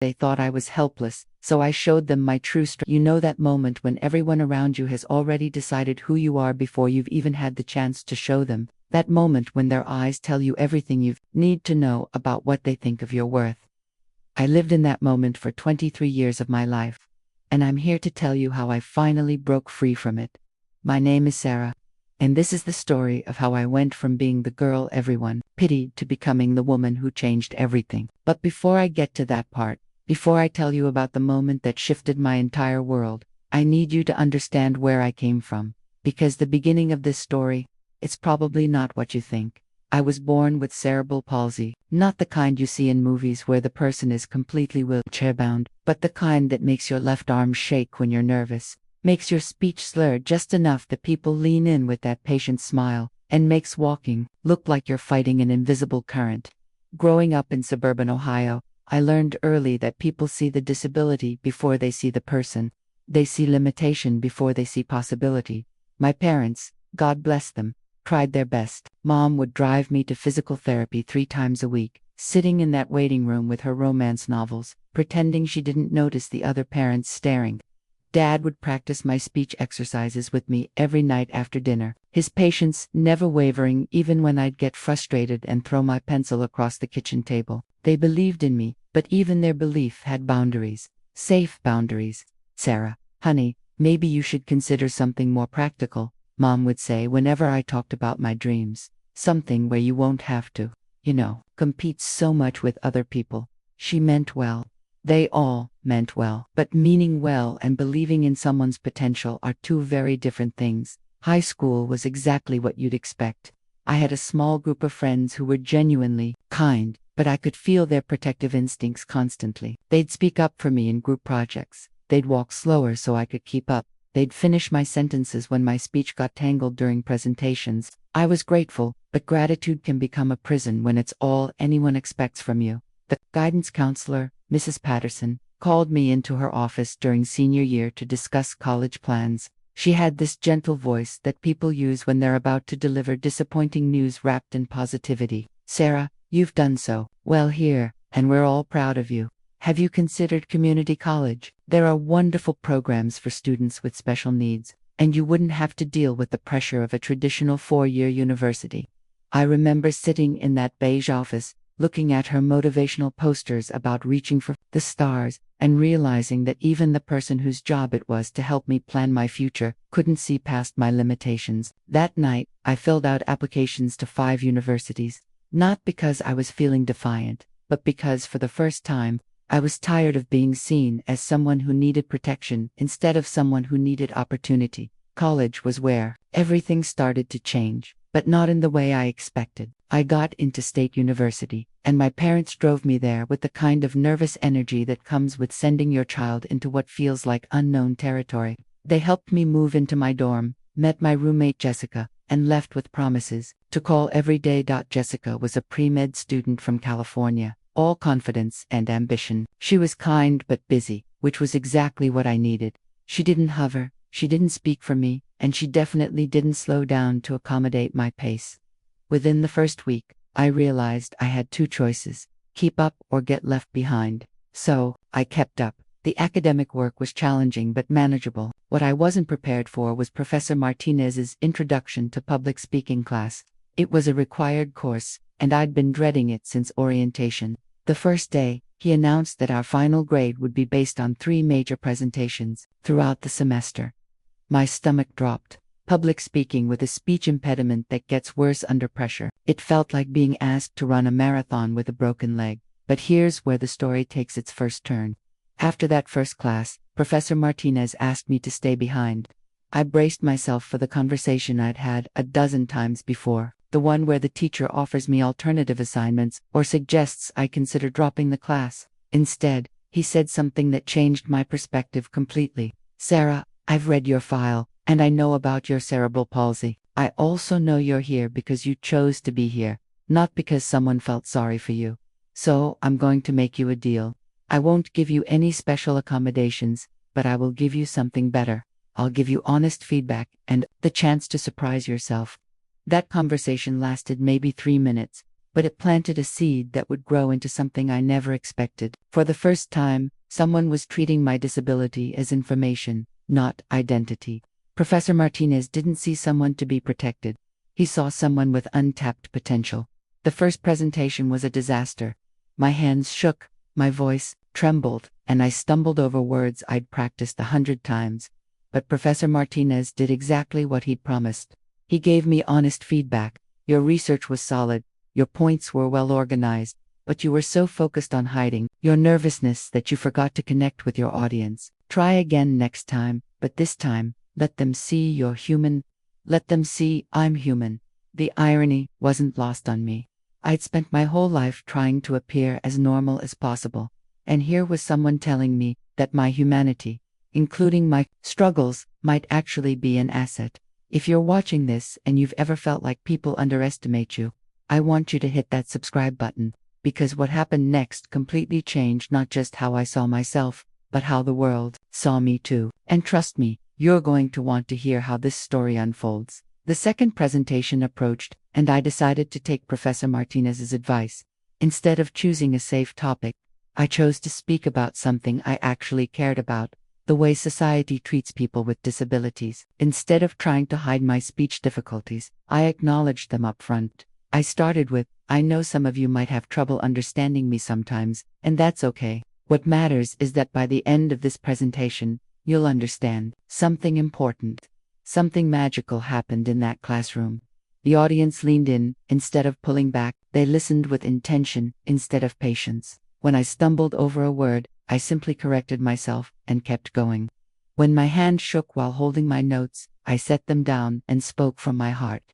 They thought I was helpless, so I showed them my true strength. You know that moment when everyone around you has already decided who you are before you've even had the chance to show them? That moment when their eyes tell you everything you need to know about what they think of your worth. I lived in that moment for 23 years of my life. And I'm here to tell you how I finally broke free from it. My name is Sarah. And this is the story of how I went from being the girl everyone pitied to becoming the woman who changed everything. But before I get to that part, before I tell you about the moment that shifted my entire world, I need you to understand where I came from. Because the beginning of this story, it's probably not what you think. I was born with cerebral palsy, not the kind you see in movies where the person is completely wheelchair-bound, but the kind that makes your left arm shake when you're nervous, makes your speech slur just enough that people lean in with that patient smile, and makes walking look like you're fighting an invisible current. Growing up in suburban Ohio, I learned early that people see the disability before they see the person. They see limitation before they see possibility. My parents, God bless them, tried their best. Mom would drive me to physical therapy 3 times a week, sitting in that waiting room with her romance novels, pretending she didn't notice the other parents staring. Dad would practice my speech exercises with me every night after dinner, his patience never wavering even when I'd get frustrated and throw my pencil across the kitchen table. They believed in me, but even their belief had boundaries. Safe boundaries. Sarah, honey, maybe you should consider something more practical, Mom would say whenever I talked about my dreams. Something where you won't have to, compete so much with other people. She meant well. They all meant well. But meaning well and believing in someone's potential are 2 very different things. High school was exactly what you'd expect. I had a small group of friends who were genuinely kind, but I could feel their protective instincts constantly. They'd speak up for me in group projects. They'd walk slower so I could keep up. They'd finish my sentences when my speech got tangled during presentations. I was grateful, but gratitude can become a prison when it's all anyone expects from you. The guidance counselor, Mrs. Patterson, called me into her office during senior year to discuss college plans. She had this gentle voice that people use when they're about to deliver disappointing news wrapped in positivity. Sarah, you've done so well here, and we're all proud of you. Have you considered community college? There are wonderful programs for students with special needs, and you wouldn't have to deal with the pressure of a traditional 4-year university. I remember sitting in that beige office, looking at her motivational posters about reaching for the stars, and realizing that even the person whose job it was to help me plan my future couldn't see past my limitations. That night, I filled out applications to 5 universities, not because I was feeling defiant, but because for the first time, I was tired of being seen as someone who needed protection instead of someone who needed opportunity. College was where everything started to change, but not in the way I expected. I got into State University, and my parents drove me there with the kind of nervous energy that comes with sending your child into what feels like unknown territory. They helped me move into my dorm, met my roommate Jessica, and left with promises to call every day. Jessica was a pre-med student from California, all confidence and ambition. She was kind but busy, which was exactly what I needed. She didn't hover, she didn't speak for me, and she definitely didn't slow down to accommodate my pace. Within the first week, I realized I had 2 choices: keep up or get left behind. So, I kept up. The academic work was challenging but manageable. What I wasn't prepared for was Professor Martinez's Introduction to Public Speaking class. It was a required course, and I'd been dreading it since orientation. The first day, he announced that our final grade would be based on 3 major presentations throughout the semester. My stomach dropped. Public speaking with a speech impediment that gets worse under pressure. It felt like being asked to run a marathon with a broken leg. But here's where the story takes its first turn. After that first class, Professor Martinez asked me to stay behind. I braced myself for the conversation I'd had a dozen times before, the one where the teacher offers me alternative assignments or suggests I consider dropping the class. Instead, he said something that changed my perspective completely. Sarah, I've read your file, and I know about your cerebral palsy. I also know you're here because you chose to be here, not because someone felt sorry for you. So, I'm going to make you a deal. I won't give you any special accommodations, but I will give you something better. I'll give you honest feedback and the chance to surprise yourself. That conversation lasted maybe 3 minutes, but it planted a seed that would grow into something I never expected. For the first time, someone was treating my disability as information, not identity. Professor Martinez didn't see someone to be protected. He saw someone with untapped potential. The first presentation was a disaster. My hands shook, my voice trembled, and I stumbled over words I'd practiced 100 times. But Professor Martinez did exactly what he'd promised. He gave me honest feedback. Your research was solid, your points were well organized, but you were so focused on hiding your nervousness that you forgot to connect with your audience. Try again next time, but this time, let them see you're human. Let them see I'm human. The irony wasn't lost on me. I'd spent my whole life trying to appear as normal as possible, and here was someone telling me that my humanity, including my struggles, might actually be an asset. If you're watching this and you've ever felt like people underestimate you, I want you to hit that subscribe button, because what happened next completely changed not just how I saw myself, but how the world saw me too. And trust me, you're going to want to hear how this story unfolds. The second presentation approached, and I decided to take Professor Martinez's advice. Instead of choosing a safe topic, I chose to speak about something I actually cared about: the way society treats people with disabilities. Instead of trying to hide my speech difficulties, I acknowledged them up front. I started with, I know some of you might have trouble understanding me sometimes, and that's okay. What matters is that by the end of this presentation, you'll understand something important. Something magical happened in that classroom. The audience leaned in, instead of pulling back. They listened with intention, instead of patience. When I stumbled over a word, I simply corrected myself and kept going. When my hand shook while holding my notes, I set them down and spoke from my heart.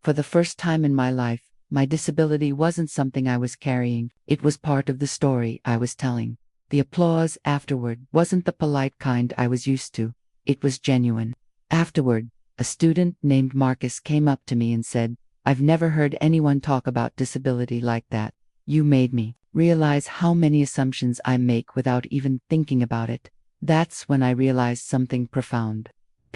For the first time in my life, my disability wasn't something I was carrying, it was part of the story I was telling. The applause afterward wasn't the polite kind I was used to, it was genuine. Afterward, a student named Marcus came up to me and said, "I've never heard anyone talk about disability like that. You made me realize how many assumptions I make without even thinking about it." That's when I realized something profound.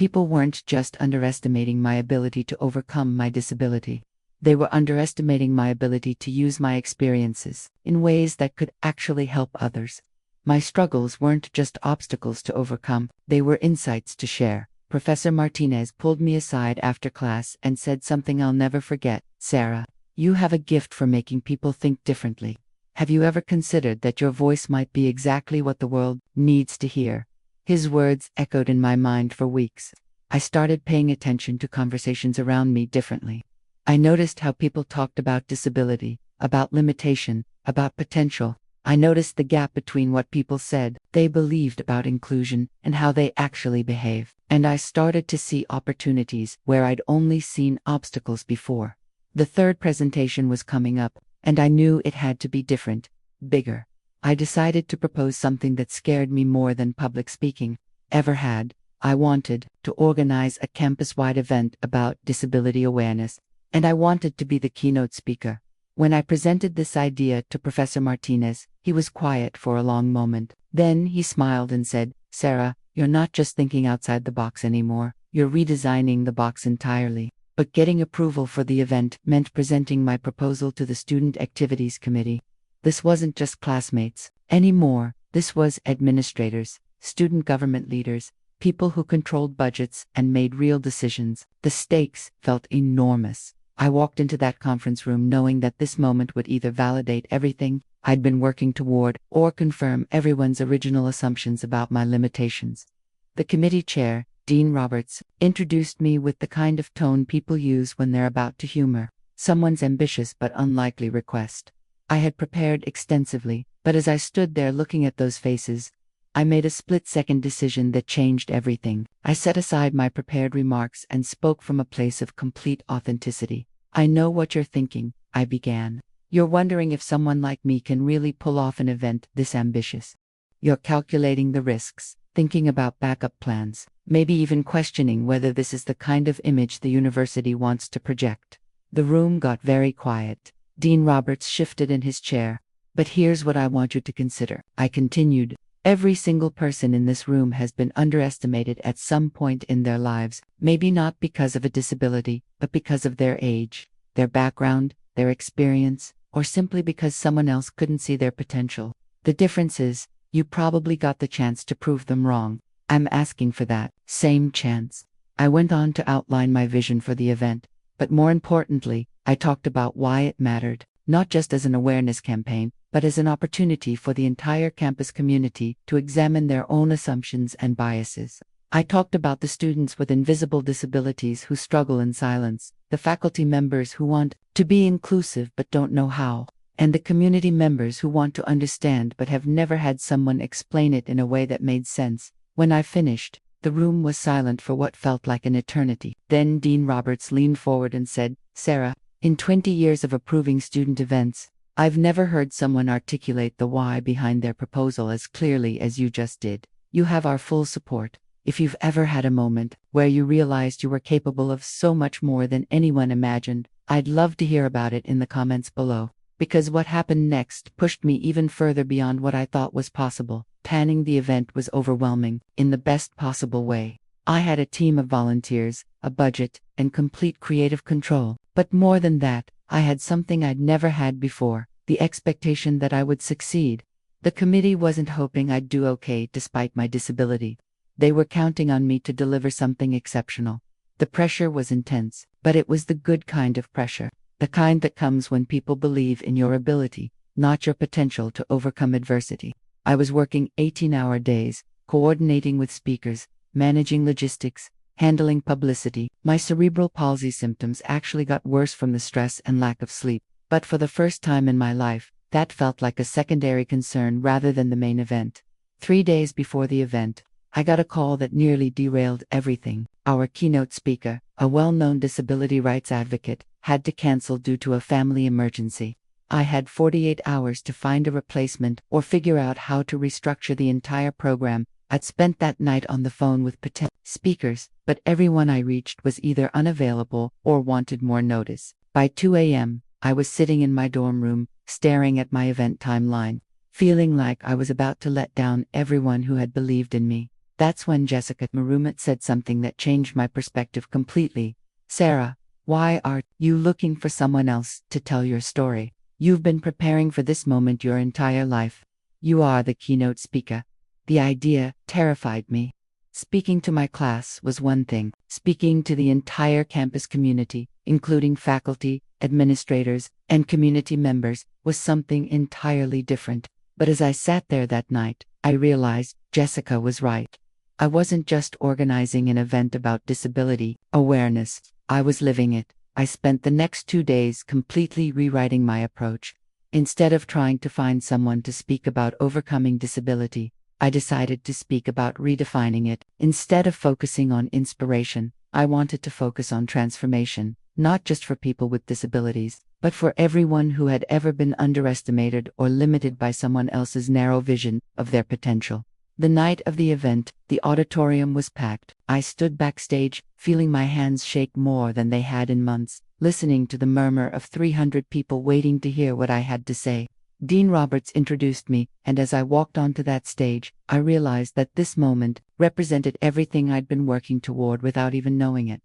People weren't just underestimating my ability to overcome my disability. They were underestimating my ability to use my experiences in ways that could actually help others. My struggles weren't just obstacles to overcome, they were insights to share. Professor Martinez pulled me aside after class and said something I'll never forget. "Sarah, you have a gift for making people think differently. Have you ever considered that your voice might be exactly what the world needs to hear?" His words echoed in my mind for weeks. I started paying attention to conversations around me differently. I noticed how people talked about disability, about limitation, about potential. I noticed the gap between what people said they believed about inclusion and how they actually behave. And I started to see opportunities where I'd only seen obstacles before. The third presentation was coming up, and I knew it had to be different, bigger. I decided to propose something that scared me more than public speaking ever had. I wanted to organize a campus-wide event about disability awareness, and I wanted to be the keynote speaker. When I presented this idea to Professor Martinez, he was quiet for a long moment. Then he smiled and said, "Sarah, you're not just thinking outside the box anymore, you're redesigning the box entirely." But getting approval for the event meant presenting my proposal to the Student Activities Committee. This wasn't just classmates anymore, this was administrators, student government leaders, people who controlled budgets and made real decisions. The stakes felt enormous. I walked into that conference room knowing that this moment would either validate everything I'd been working toward or confirm everyone's original assumptions about my limitations. The committee chair, Dean Roberts, introduced me with the kind of tone people use when they're about to humor someone's ambitious but unlikely request. I had prepared extensively, but as I stood there looking at those faces, I made a split-second decision that changed everything. I set aside my prepared remarks and spoke from a place of complete authenticity. "I know what you're thinking," I began. "You're wondering if someone like me can really pull off an event this ambitious. You're calculating the risks, thinking about backup plans, maybe even questioning whether this is the kind of image the university wants to project." The room got very quiet. Dean Roberts shifted in his chair. "But here's what I want you to consider," I continued. "Every single person in this room has been underestimated at some point in their lives, maybe not because of a disability, but because of their age, their background, their experience, or simply because someone else couldn't see their potential. The difference is, you probably got the chance to prove them wrong. I'm asking for that same chance. I went on to outline my vision for the event, but more importantly, I talked about why it mattered, not just as an awareness campaign, but as an opportunity for the entire campus community to examine their own assumptions and biases. I talked about the students with invisible disabilities who struggle in silence, the faculty members who want to be inclusive but don't know how, and the community members who want to understand but have never had someone explain it in a way that made sense. When I finished, the room was silent for what felt like an eternity. Then Dean Roberts leaned forward and said, "Sarah, in 20 years of approving student events, I've never heard someone articulate the why behind their proposal as clearly as you just did. You have our full support. If you've ever had a moment where you realized you were capable of so much more than anyone imagined, I'd love to hear about it in the comments below." Because what happened next pushed me even further beyond what I thought was possible. Planning the event was overwhelming, in the best possible way. I had a team of volunteers, a budget, and complete creative control. But more than that, I had something I'd never had before, the expectation that I would succeed. The committee wasn't hoping I'd do okay despite my disability. They were counting on me to deliver something exceptional. The pressure was intense, but it was the good kind of pressure. The kind that comes when people believe in your ability, not your potential to overcome adversity. I was working 18-hour days, coordinating with speakers, managing logistics, handling publicity. My cerebral palsy symptoms actually got worse from the stress and lack of sleep. But for the first time in my life, that felt like a secondary concern rather than the main event. 3 days before the event, I got a call that nearly derailed everything. Our keynote speaker, a well-known disability rights advocate, had to cancel due to a family emergency. I had 48 hours to find a replacement or figure out how to restructure the entire program. I'd spent that night on the phone with potential speakers, but everyone I reached was either unavailable or wanted more notice. By 2 a.m., I was sitting in my dorm room, staring at my event timeline, feeling like I was about to let down everyone who had believed in me. That's when Jessica Marumet said something that changed my perspective completely. "Sarah, why are you looking for someone else to tell your story? You've been preparing for this moment your entire life. You are the keynote speaker." The idea terrified me. Speaking to my class was one thing. Speaking to the entire campus community, including faculty, administrators, and community members, was something entirely different. But as I sat there that night, I realized Jessica was right. I wasn't just organizing an event about disability awareness. I was living it. I spent the next 2 days completely rewriting my approach. Instead of trying to find someone to speak about overcoming disability, I decided to speak about redefining it. Instead of focusing on inspiration, I wanted to focus on transformation, not just for people with disabilities, but for everyone who had ever been underestimated or limited by someone else's narrow vision of their potential. The night of the event, the auditorium was packed. I stood backstage, feeling my hands shake more than they had in months, listening to the murmur of 300 people waiting to hear what I had to say. Dean Roberts introduced me, and as I walked onto that stage, I realized that this moment represented everything I'd been working toward without even knowing it.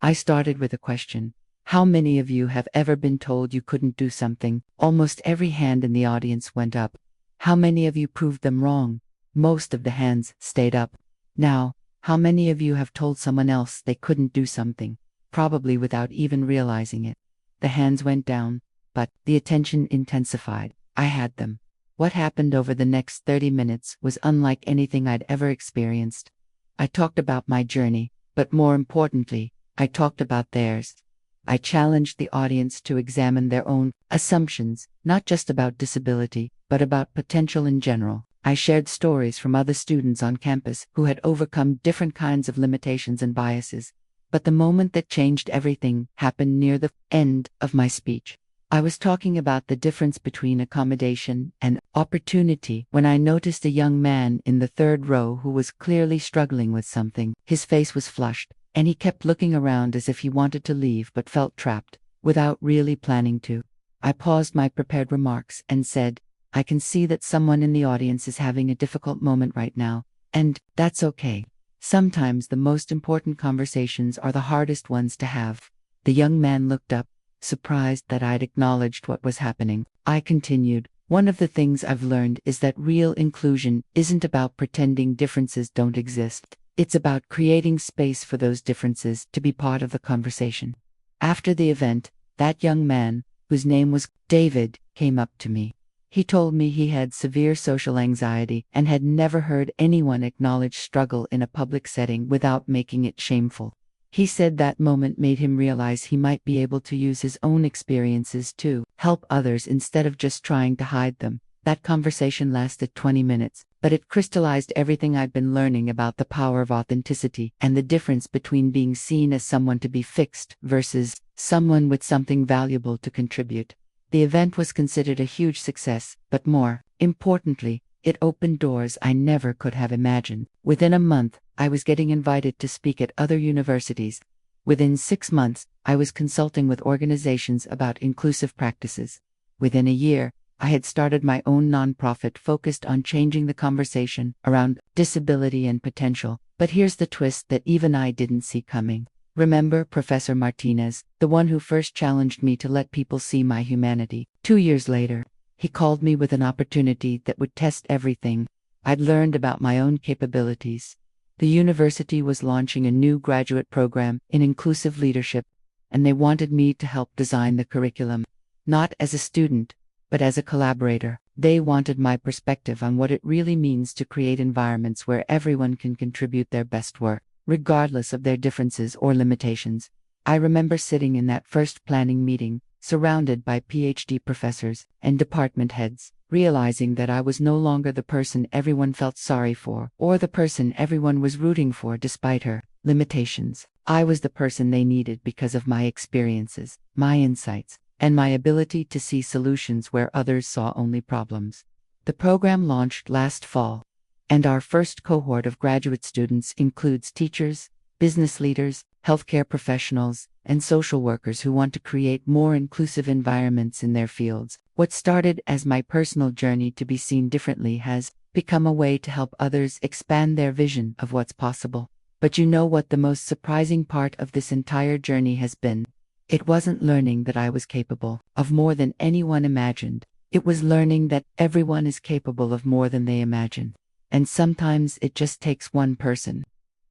I started with a question. How many of you have ever been told you couldn't do something? Almost every hand in the audience went up. How many of you proved them wrong? Most of the hands stayed up. Now, how many of you have told someone else they couldn't do something, probably without even realizing it? The hands went down, but the attention intensified. I had them. What happened over the next 30 minutes was unlike anything I'd ever experienced. I talked about my journey, but more importantly, I talked about theirs. I challenged the audience to examine their own assumptions, not just about disability, but about potential in general. I shared stories from other students on campus who had overcome different kinds of limitations and biases. But the moment that changed everything happened near the end of my speech. I was talking about the difference between accommodation and opportunity when I noticed a young man in the third row who was clearly struggling with something. His face was flushed, and he kept looking around as if he wanted to leave but felt trapped, without really planning to. I paused my prepared remarks and said, "I can see that someone in the audience is having a difficult moment right now, and that's okay. Sometimes the most important conversations are the hardest ones to have." The young man looked up, surprised that I'd acknowledged what was happening. I continued, "One of the things I've learned is that real inclusion isn't about pretending differences don't exist. It's about creating space for those differences to be part of the conversation." After the event, that young man, whose name was David, came up to me. He told me he had severe social anxiety and had never heard anyone acknowledge struggle in a public setting without making it shameful. He said that moment made him realize he might be able to use his own experiences to help others instead of just trying to hide them. That conversation lasted 20 minutes, but it crystallized everything I'd been learning about the power of authenticity and the difference between being seen as someone to be fixed versus someone with something valuable to contribute. The event was considered a huge success, but more importantly, it opened doors I never could have imagined. Within a month, I was getting invited to speak at other universities. Within 6 months, I was consulting with organizations about inclusive practices. Within a year, I had started my own nonprofit focused on changing the conversation around disability and potential. But here's the twist that even I didn't see coming. Remember Professor Martinez, the one who first challenged me to let people see my humanity? 2 years later, he called me with an opportunity that would test everything I'd learned about my own capabilities. The university was launching a new graduate program in inclusive leadership, and they wanted me to help design the curriculum. Not as a student, but as a collaborator. They wanted my perspective on what it really means to create environments where everyone can contribute their best work, regardless of their differences or limitations. I remember sitting in that first planning meeting, surrounded by PhD professors and department heads, realizing that I was no longer the person everyone felt sorry for, or the person everyone was rooting for despite her limitations. I was the person they needed because of my experiences, my insights, and my ability to see solutions where others saw only problems. The program launched last fall, and our first cohort of graduate students includes teachers, business leaders, healthcare professionals, and social workers who want to create more inclusive environments in their fields. What started as my personal journey to be seen differently has become a way to help others expand their vision of what's possible. But you know what the most surprising part of this entire journey has been? It wasn't learning that I was capable of more than anyone imagined. It was learning that everyone is capable of more than they imagine. And sometimes it just takes one person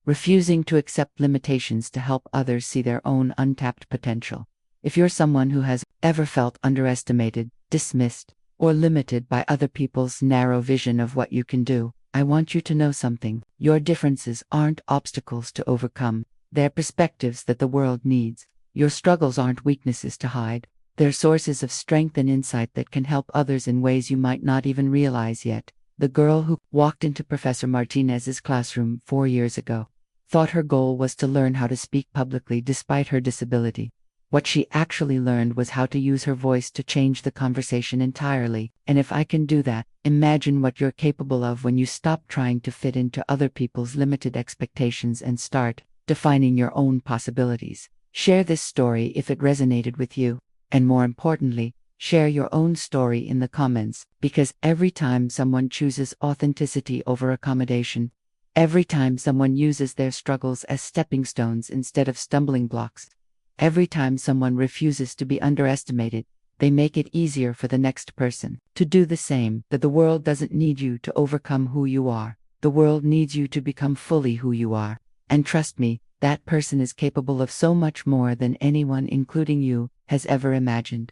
refusing to accept limitations to help others see their own untapped potential. If you're someone who has ever felt underestimated, dismissed, or limited by other people's narrow vision of what you can do, I want you to know something. Your differences aren't obstacles to overcome. They're perspectives that the world needs. Your struggles aren't weaknesses to hide. They're sources of strength and insight that can help others in ways you might not even realize yet. The girl who walked into Professor Martinez's classroom 4 years ago thought her goal was to learn how to speak publicly despite her disability. What she actually learned was how to use her voice to change the conversation entirely. And if I can do that, imagine what you're capable of when you stop trying to fit into other people's limited expectations and start defining your own possibilities. Share this story if it resonated with you. And more importantly, share your own story in the comments, because every time someone chooses authenticity over accommodation, every time someone uses their struggles as stepping stones instead of stumbling blocks, every time someone refuses to be underestimated, they make it easier for the next person to do the same. That the world doesn't need you to overcome who you are. The world needs you to become fully who you are. And trust me, that person is capable of so much more than anyone, including you, has ever imagined.